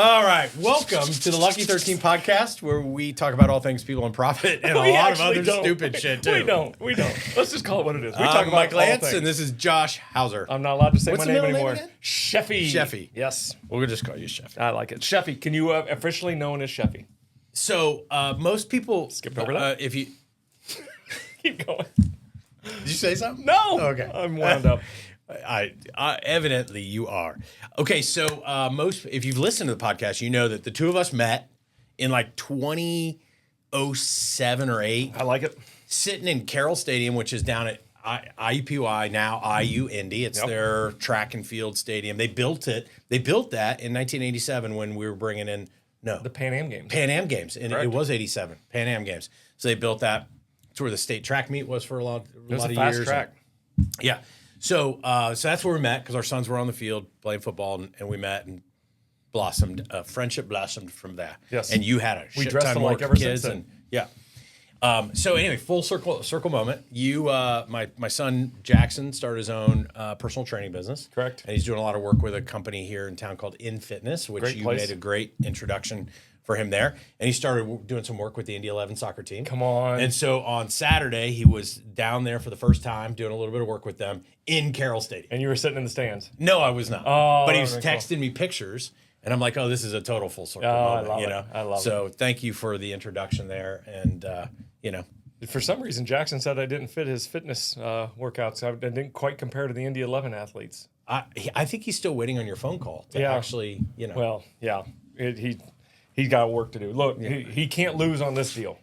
All right, welcome to the Lucky 13 podcast, where we talk about all things people and profit and a lot of other stupid shit too. We don't. Let's just call it what it is. We talk about Mike Lantz, and this is Josh Hauser. I'm not allowed to say What's my the name middle anymore. name again? Sheffy. Yes. We'll just call you Sheffy. I like it. Sheffy. Can you officially known as Sheffy? So most people skipped over that. If you keep going. Did you say something? No. Oh, okay. I'm wound up. I evidently you are. Okay, so if you've listened to the podcast, you know that the two of us met in like 2007 or 8. I like it. Sitting in Carroll Stadium, which is down at IUPUI, now IU Indy. It's their track and field stadium. They built it. They built that in 1987 when we were bringing in the Pan Am Games. Pan Am Games, and Correct. it was 87 Pan Am Games. So they built that. It's where the state track meet was for a lot of fast years. Track. Yeah. So that's where we met because our sons were on the field playing football, and we met and blossomed. Friendship blossomed from there. Yes. And you had a We shit dressed ton them more like ever kids, since then. and so anyway, full circle moment. You, my son Jackson started his own personal training business. Correct. And he's doing a lot of work with a company here in town called In Fitness, which Great you place. made a great introduction for him there. And he started doing some work with the Indy 11 soccer team. Come on. And so on Saturday, he was down there for the first time doing a little bit of work with them in Carroll Stadium. And you were sitting in the stands. No, I was not. Oh, but he was very texting me pictures, and I'm like, oh, this is a total full circle I moment. love you it. know? I love it. So thank you for the introduction there. And, For some reason, Jackson said I didn't fit his fitness workouts. I didn't quite compare to the Indy 11 athletes. I think he's still waiting on your phone call to actually, Well, yeah. He's got work to do. Look, he can't lose on this deal.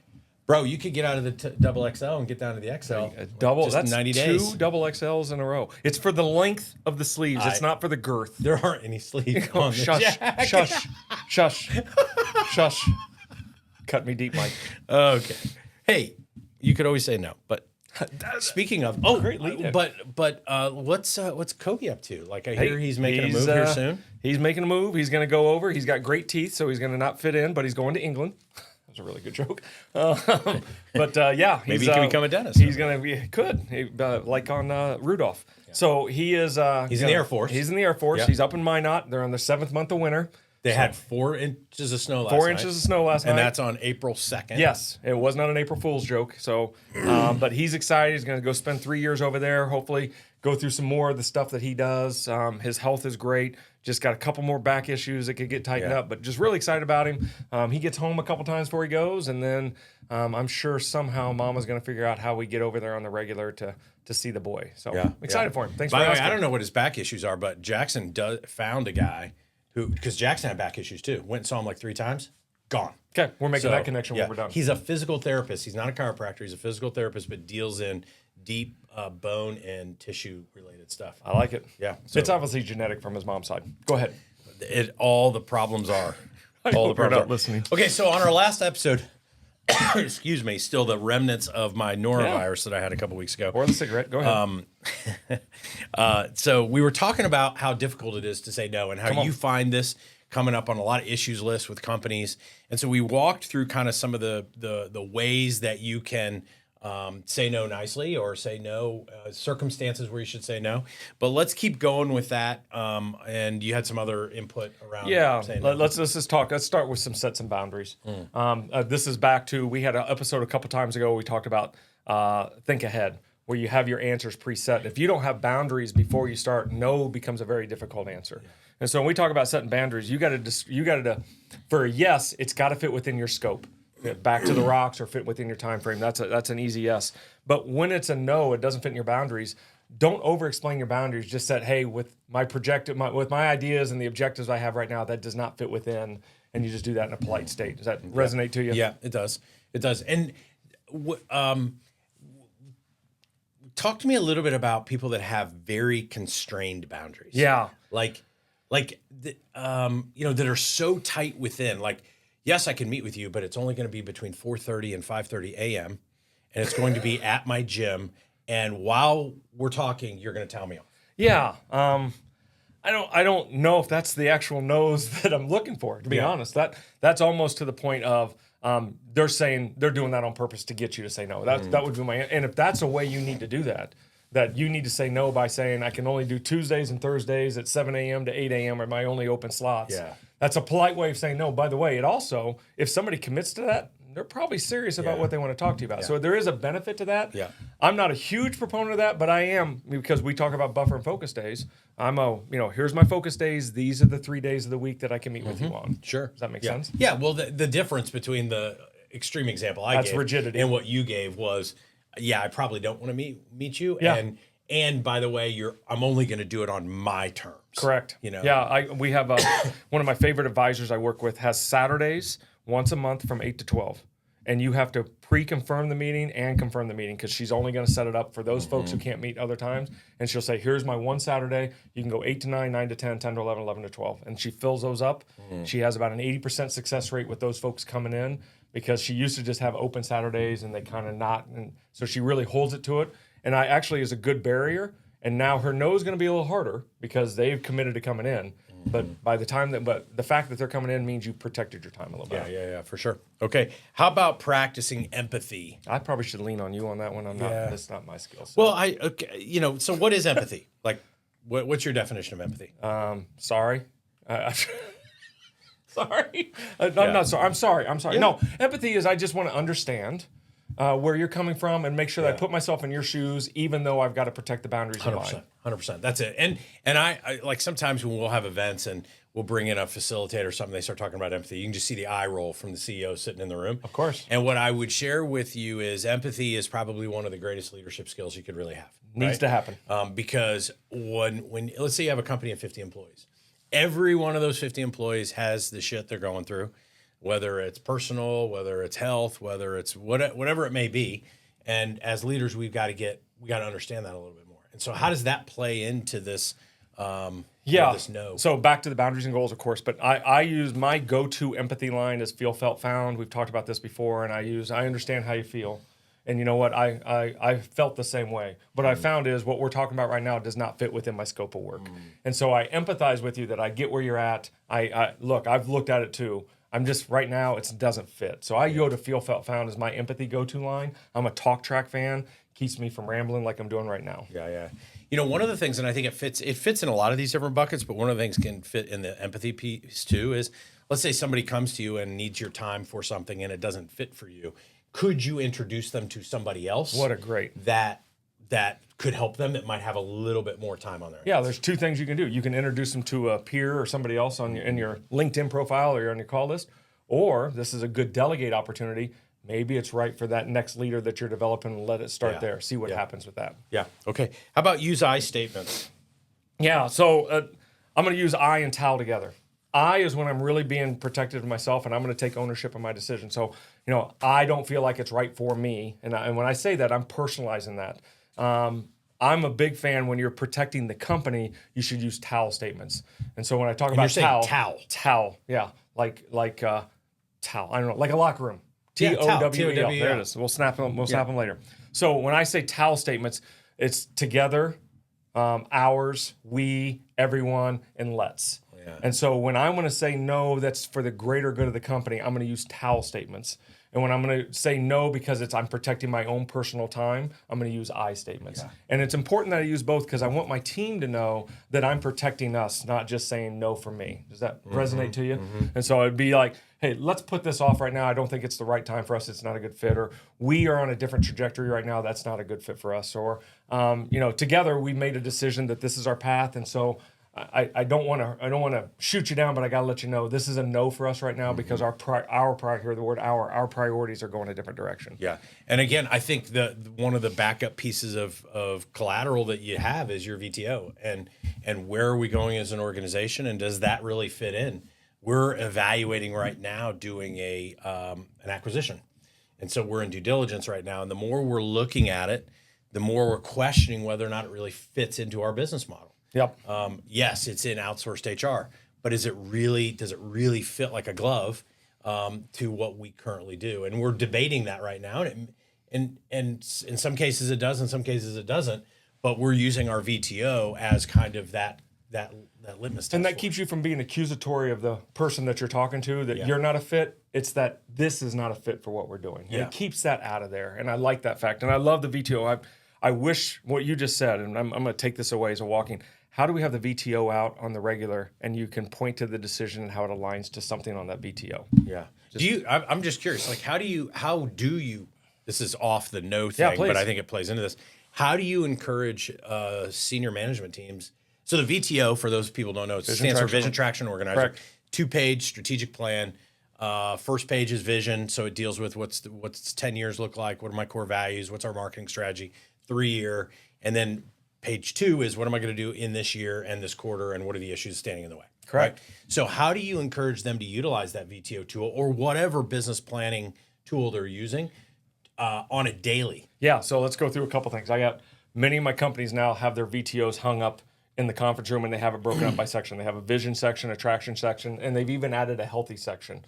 Bro, you could get out of the double XL and get down to the XL. That's 90 days. 2 double XLs in a row. It's for the length of the sleeves. It's not for the girth. There aren't any sleeves on this Shush, jacket. shush. Cut me deep, Mike. Okay. Hey, you could always say no, but speaking of, great lead. but what's Kobe up to? Like I hear he's making a move here soon. He's making a move. He's going to go over. He's got great teeth, so he's going to not fit in, but he's going to England. That was a really good joke. Maybe he can become a dentist. He's going to be like on Rudolph. Yeah. So he is. He's in the Air Force. He's in the Air Force. Yep. He's up in Minot. They're on their 7th month of winter. They had 4 inches of snow last night. 4 inches of snow last night. And that's on April 2nd. Yes. It was not an April Fool's joke. So, but he's excited. He's going to go spend 3 years over there. Hopefully go through some more of the stuff that he does. His health is great. Just got a couple more back issues that could get tightened up, but just really excited about him. He gets home a couple times before he goes, and then I'm sure somehow Mama's going to figure out how we get over there on the regular to see the boy. So excited for him. Thanks for asking. By the way, I don't know what his back issues are, but Jackson found a guy who, because Jackson had back issues too, went and saw him like 3 times, gone. Okay, we're making that connection when we're done. He's a physical therapist. He's not a chiropractor. He's a physical therapist, but deals in deep bone and tissue related stuff. I like it. Yeah. So, it's obviously genetic from his mom's side. Go ahead. All the problems are. All the You're problems not are. listening. Okay, so on our last episode, excuse me, still the remnants of my norovirus that I had a couple weeks ago. Or the cigarette. Go ahead. So we were talking about how difficult it is to say no and how you find this coming up on a lot of issues lists with companies. And so we walked through kind of some of the ways that you can say no nicely or say no, circumstances where you should say no. But let's keep going with that. And you had some other input around saying no. Let's just talk. Let's start with some sets and boundaries. This is back to, we had an episode a couple times ago we talked about think ahead, where you have your answers preset. If you don't have boundaries before you start, no becomes a very difficult answer. Yeah. And so when we talk about setting boundaries, you got to for a yes, it's got to fit within your scope. Back to the rocks or fit within your time frame. That's an easy yes. But when it's a no, it doesn't fit in your boundaries. Don't over-explain your boundaries. Just said, hey, with my ideas and the objectives I have right now, that does not fit within. And you just do that in a polite state. Does that resonate to you? Yeah, it does. It does. And talk to me a little bit about people that have very constrained boundaries. Yeah. That are so tight within. Like, yes, I can meet with you, but it's only going to be between 4:30 and 5:30 a.m. and it's going to be at my gym. And while we're talking, you're going to tell me off. Yeah. I don't know if that's the actual no's that I'm looking for, to be honest. That's almost to the point of they're saying they're doing that on purpose to get you to say no. That would be and if that's a way you need to do that, that you need to say no by saying, I can only do Tuesdays and Thursdays at 7 a.m. to 8 a.m. are my only open slots. Yeah. That's a polite way of saying no. By the way, it also, if somebody commits to that, they're probably serious about what they want to talk to you about. So there is a benefit to that. Yeah. I'm not a huge proponent of that, but I am, because we talk about buffer and focus days. Here's my focus days. These are the 3 days of the week that I can meet with you on. Sure. Does that make sense? Yeah. Well, the difference between the extreme example I gave rigidity. and what you gave was, I probably don't want to meet you. Yeah. And by the way, I'm only going to do it on my terms. Correct. Yeah. We have one of my favorite advisors I work with has Saturdays once a month from 8 to 12. And you have to pre-confirm the meeting and confirm the meeting, because she's only going to set it up for those folks who can't meet other times. And she'll say, here's my one Saturday. You can go 8 to 9, 9 to 10, 10 to 11, 11 to 12. And she fills those up. She has about an 80% success rate with those folks coming in, because she used to just have open Saturdays and they kind of not. And so she really holds it to it. And I actually is a good barrier. And now her no is going to be a little harder because they've committed to coming in. But by the time but the fact that they're coming in means you protected your time a little bit. Yeah, for sure. Okay. How about practicing empathy? I probably should lean on you on that one. That's not my skill set. Well, so what is empathy? Like, what's your definition of empathy? Sorry. Sorry. I'm not sorry. I'm sorry. Yeah. No, empathy is I just want to understand where you're coming from and make sure that I put myself in your shoes, even though I've got to protect the boundaries of mine. 100%. That's it. And I like sometimes when we'll have events and we'll bring in a facilitator or something, they start talking about empathy. You can just see the eye roll from the CEO sitting in the room. Of course. And what I would share with you is empathy is probably one of the greatest leadership skills you could really have. Needs to happen. Because when let's say you have a company of 50 employees, every one of those 50 employees has the shit they're going through, whether it's personal, whether it's health, whether it's whatever it may be. And as leaders, we got to understand that a little bit more. And so how does that play into this? This no. So back to the boundaries and goals, of course, but I use my go-to empathy line is feel, felt, found. We've talked about this before, and I understand how you feel. And you know what? I felt the same way. What I found is what we're talking about right now does not fit within my scope of work. And so I empathize with you that I get where you're at. Look, I've looked at it too. I'm just right now it doesn't fit. So I go to feel, felt, found as my empathy go-to line. I'm a talk track fan. Keeps me from rambling like I'm doing right now. Yeah. One of the things, and I think it fits in a lot of these different buckets, but one of the things can fit in the empathy piece too is, let's say somebody comes to you and needs your time for something and it doesn't fit for you. Could you introduce them to somebody else? What a great that could help them, that might have a little bit more time on their hands? Yeah, there's two things you can do. You can introduce them to a peer or somebody else in your LinkedIn profile or on your call list, or this is a good delegate opportunity. Maybe it's right for that next leader that you're developing, and let it start there. See what happens with that. Yeah. Okay. How about use I statements? Yeah. So I'm going to use I and tell together. I is when I'm really being protective of myself, and I'm going to take ownership of my decision. So, I don't feel like it's right for me. And when I say that, I'm personalizing that. I'm a big fan when you're protecting the company, you should use towel statements. And so when I talk about towel, yeah, like towel. I don't know, like a locker room. TOWEL. There it is. We'll snap them later. So when I say towel statements, it's together, ours, we, everyone, and let's. Yeah. And so when I want to say no, that's for the greater good of the company, I'm going to use towel statements. And when I'm going to say no because I'm protecting my own personal time, I'm going to use I statements. Yeah. And it's important that I use both because I want my team to know that I'm protecting us, not just saying no for me. Does that resonate to you? Mm-hmm. And so it'd be like, hey, let's put this off right now. I don't think it's the right time for us. It's not a good fit. Or we are on a different trajectory right now. That's not a good fit for us. Or, together we made a decision that this is our path. And so I don't want to shoot you down, but I got to let you know this is a no for us right now because our priorities are going a different direction. Yeah, and again, I think one of the backup pieces of collateral that you have is your VTO, and where are we going as an organization, and does that really fit in? We're evaluating right now doing an acquisition, and so we're in due diligence right now, and the more we're looking at it, the more we're questioning whether or not it really fits into our business model. Yep. Yes, it's in outsourced HR, but does it really fit like a glove to what we currently do? And we're debating that right now. And in some cases it does, in some cases it doesn't. But we're using our VTO as kind of that litmus test. And that keeps you from being accusatory of the person that you're talking to, that you're not a fit. It's that this is not a fit for what we're doing. And it keeps that out of there. And I like that fact. And I love the VTO. I wish what you just said, and I'm going to take this away as a walking. How do we have the VTO out on the regular, and you can point to the decision and how it aligns to something on that VTO? Yeah. I'm just curious, like, how do you, this is off the no thing, but I think it plays into this. How do you encourage senior management teams? So the VTO, for those people who don't know, it stands for Vision Traction Organizer. Correct. 2-page strategic plan. First page is vision, so it deals with what's 10 years look like, what are my core values, what's our marketing strategy, 3-year, and then page 2 is what am I going to do in this year and this quarter, and what are the issues standing in the way. Correct. Right? So how do you encourage them to utilize that VTO tool or whatever business planning tool they're using on a daily? Yeah, so let's go through a couple things. I got many of my companies now have their VTOs hung up in the conference room, and they have it broken up by section. They have a vision section, a traction section, and they've even added a healthy section.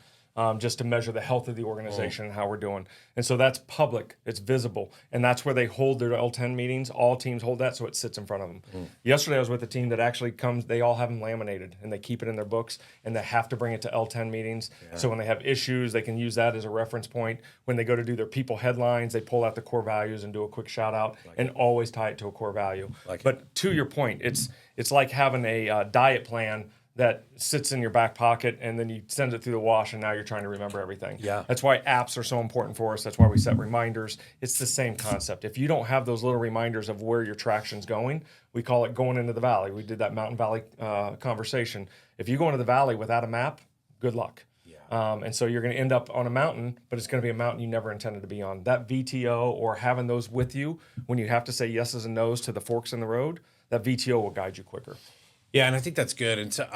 Just to measure the health of the organization and how we're doing. And so that's public, it's visible, and that's where they hold their L10 meetings. All teams hold that, so it sits in front of them. Yesterday I was with a team that actually comes, they all have them laminated, and they keep it in their books, and they have to bring it to L10 meetings. Yeah. So when they have issues, they can use that as a reference point. When they go to do their people headlines, they pull out the core values and do a quick shout out, and always tie it to a core value. But to your point, it's like having a diet plan that sits in your back pocket, and then you send it through the wash, and now you're trying to remember everything. Yeah. That's why apps are so important for us. That's why we set reminders. It's the same concept. If you don't have those little reminders of where your traction's going, we call it going into the valley. We did that Mountain Valley conversation. If you go into the valley without a map, good luck. Yeah. And so you're going to end up on a mountain, but it's going to be a mountain you never intended to be on. That VTO, or having those with you when you have to say yeses and nos to the forks in the road, that VTO will guide you quicker. Yeah, and I think that's good. And so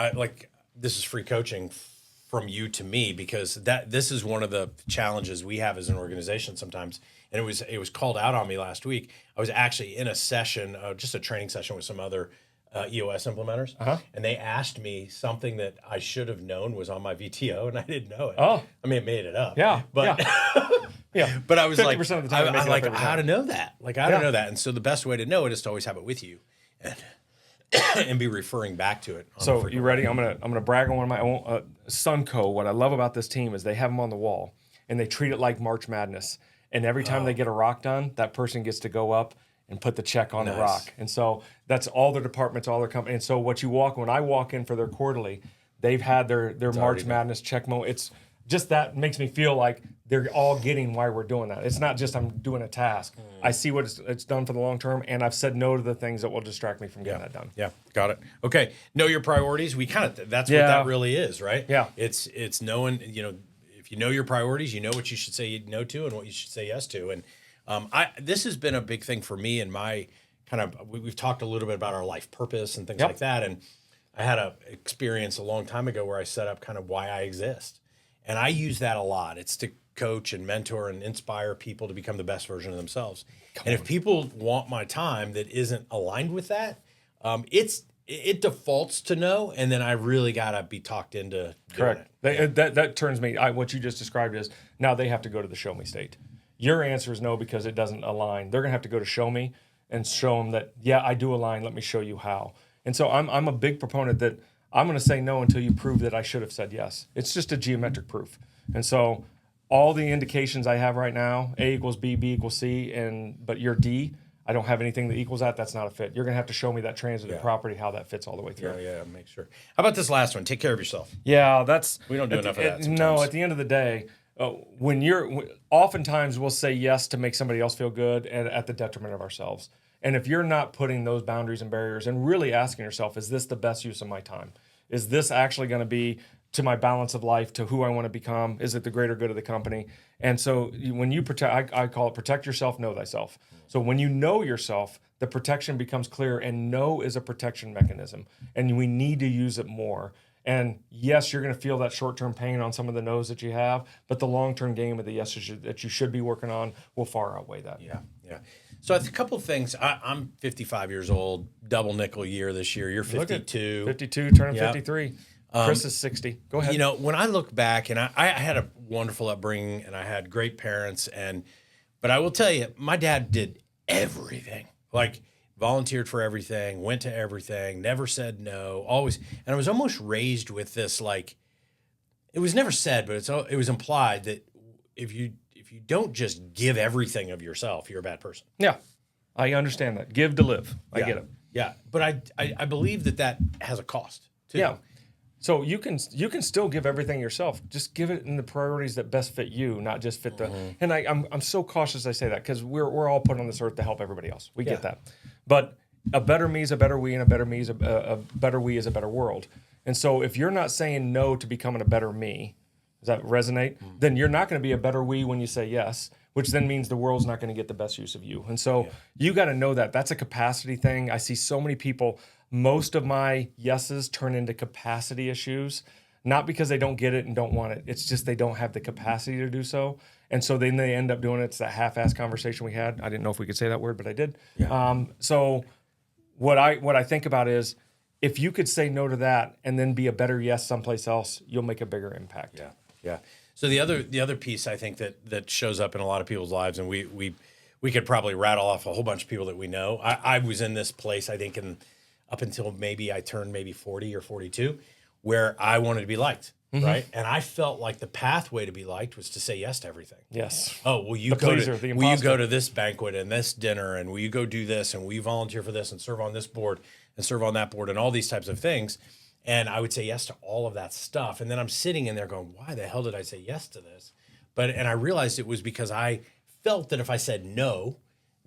this is free coaching from you to me, because this is one of the challenges we have as an organization sometimes. And it was called out on me last week. I was actually in a session, just a training session with some other EOS implementers, and they asked me something that I should have known was on my VTO, and I didn't know it. Oh, I mean, it made it up. Yeah, but yeah. But I was like, 50% of the time, I'm like, how to know that? Like, how to know that? And so the best way to know it is to always have it with you. And be referring back to it. So you ready? I'm gonna brag on one of my own Sunco. What I love about this team is they have them on the wall, and they treat it like March Madness. And every time they get a rock done, that person gets to go up and put the check on the rock. And so that's all their departments, all their company. And so when I walk in for their quarterly, they've had their March Madness check moment. It's just that makes me feel like they're all getting why we're doing that. It's not just I'm doing a task. I see what it's done for the long term, and I've said no to the things that will distract me from getting that done. Yeah, got it. Okay, know your priorities. We kind of that's what that really is, right? Yeah, it's knowing. If you know your priorities, you know what you should say no to and what you should say yes to. And this has been a big thing for me in my kind of. We've talked a little bit about our life purpose and things like that. And I had a experience a long time ago where I set up kind of why I exist. And I use that a lot. It's to coach and mentor and inspire people to become the best version of themselves. If people want my time that isn't aligned with that, it defaults to no, and then I really got to be talked into doing it. That turns me, what you just described is, now they have to go to the show me state. Your answer is no because it doesn't align. They're going to have to go to show me and show them that, yeah, I do align. Let me show you how. And so I'm a big proponent that I'm going to say no until you prove that I should have said yes. It's just a geometric proof. And so all the indications I have right now, A equals B, B equals C, but you're D, I don't have anything that equals that. That's not a fit. You're going to have to show me that transitive property, how that fits all the way through. Yeah, make sure. How about this last one? Take care of yourself. Yeah, we don't do enough of that sometimes. No, at the end of the day, oftentimes we'll say yes to make somebody else feel good and at the detriment of ourselves. And if you're not putting those boundaries and barriers and really asking yourself, is this the best use of my time? Is this actually going to be to my balance of life, to who I want to become? Is it the greater good of the company? And so when you protect, I call it protect yourself, know thyself. So when you know yourself, the protection becomes clear, and know is a protection mechanism. And we need to use it more. And yes, you're going to feel that short-term pain on some of the no's that you have, but the long-term game of the yeses that you should be working on will far outweigh that. Yeah. So a couple of things. I'm 55 years old, double nickel year this year. You're 52. 52, turning 53. Chris is 60. Go ahead. When I look back, and I had a wonderful upbringing, and I had great parents, but I will tell you, my dad did everything. Like, volunteered for everything, went to everything, never said no, always. And I was almost raised with this, like, it was never said, but it was implied that if you don't just give everything of yourself, you're a bad person. Yeah. I understand that. Give to live. I get it. Yeah, but I believe that has a cost too. Yeah. So you can still give everything yourself. Just give it in the priorities that best fit you, not just fit the. And I'm so cautious I say that because we're all put on this earth to help everybody else. We get that, but a better me is a better we, and a better me is a better we is a better world. And so if you're not saying no to becoming a better me, does that resonate? Then you're not going to be a better we when you say yes, which then means the world's not going to get the best use of you. And so you got to know that. That's a capacity thing. I see so many people, most of my yeses turn into capacity issues, not because they don't get it and don't want it. It's just they don't have the capacity to do so. And so then they end up doing it. It's that half-assed conversation we had. I didn't know if we could say that word, but I did. Yeah. So what I think about is, if you could say no to that and then be a better yes someplace else, you'll make a bigger impact. Yeah. So the other piece I think that shows up in a lot of people's lives, and we could probably rattle off a whole bunch of people that we know. I was in this place, I think, up until maybe I turned 40 or 42, where I wanted to be liked, right? And I felt like the pathway to be liked was to say yes to everything. Yes. Oh, will you go to this banquet and this dinner, and will you go do this, and will you volunteer for this and serve on this board and serve on that board, and all these types of things. And I would say yes to all of that stuff. And then I'm sitting in there going, why the hell did I say yes to this? And I realized it was because I felt that if I said no,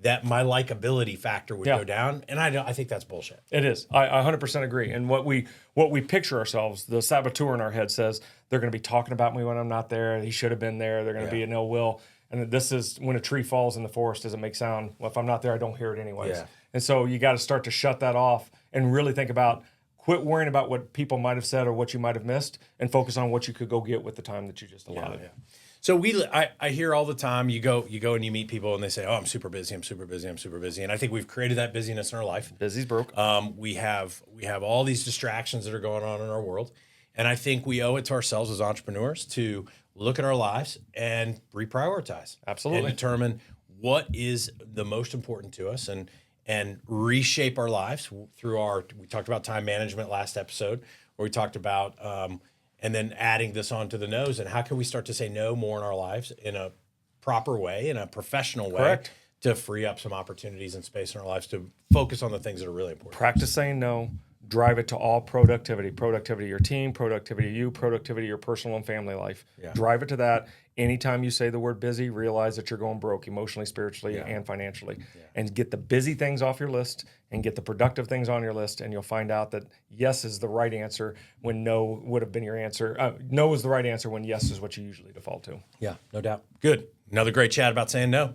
that my likability factor would go down. And I think that's bullshit. It is. I 100% agree. And what we picture ourselves, the saboteur in our head says, they're going to be talking about me when I'm not there. He should have been there. They're going to be an ill will. And this is when a tree falls in the forest, does it make sound? Well, if I'm not there, I don't hear it anyways. Yeah. And so you got to start to shut that off and really think about, quit worrying about what people might have said or what you might have missed, and focus on what you could go get with the time that you just allotted. Yeah. So I hear all the time, you go and you meet people and they say, oh, I'm super busy. And I think we've created that busyness in our life. Busy's broke. We have all these distractions that are going on in our world. And I think we owe it to ourselves as entrepreneurs to look at our lives and reprioritize. Absolutely. And determine what is the most important to us, and reshape our lives through we talked about time management last episode, where we talked about, and then adding this onto the nose, and how can we start to say no more in our lives in a proper way, in a professional way. Correct. To free up some opportunities and space in our lives to focus on the things that are really important. Practice saying no. Drive it to all productivity. Productivity of your team, productivity of you, productivity of your personal and family life. Yeah. Drive it to that. Anytime you say the word busy, realize that you're going broke emotionally, spiritually, and financially. Yeah. And get the busy things off your list and get the productive things on your list, and you'll find out that yes is the right answer when no would have been your answer. No is the right answer when yes is what you usually default to. Yeah, no doubt. Good. Another great chat about saying no.